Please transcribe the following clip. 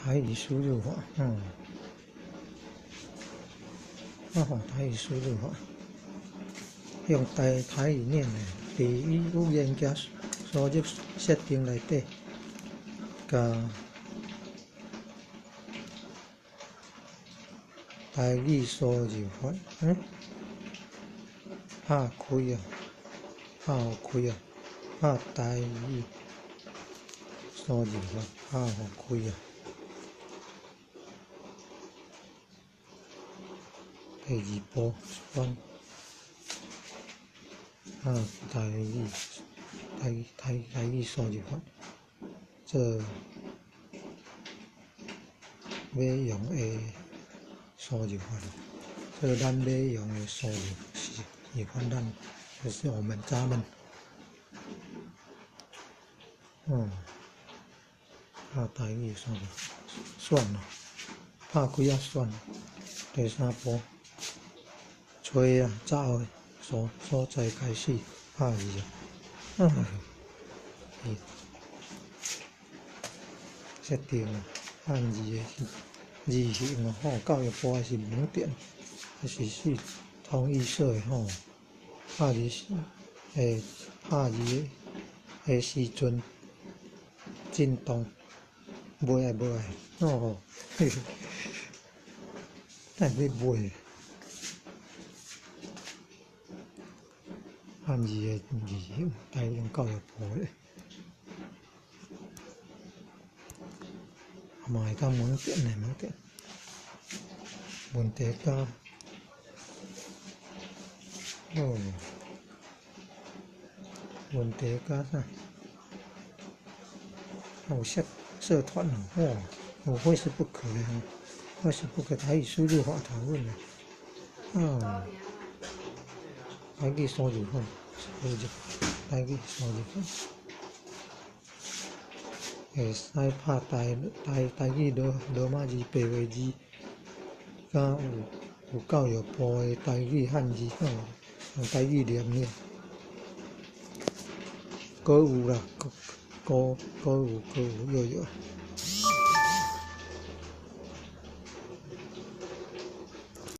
台语输入法，台语输入法，用台语念的，伫伊语言夹输入设定内底，甲台语输入法，拍开啊，拍互开啊，拍台语输入法，拍互开啊。第二步选台语输入法，这要用的输入法，这咱要用的输入是反正就是咱们，拍台语输入选咯，拍几啊选，第三步。找啊，找的所在开始拍字啊，设定啊，汉字的字形啊，教育部还是民电，还是统一社的拍字的时阵震动，无爱，嘿，但要买。汉字的字形，台用教育部的，嘛会当文典的问题加问题加啥？有社团哦，有 Facebook 的，Facebook 台语输入法讨论的，台语输入法，台语输入法，会使拍台语罗马字白话字，甲有教育部的台语汉字用台语念的，搁有啦，搁有，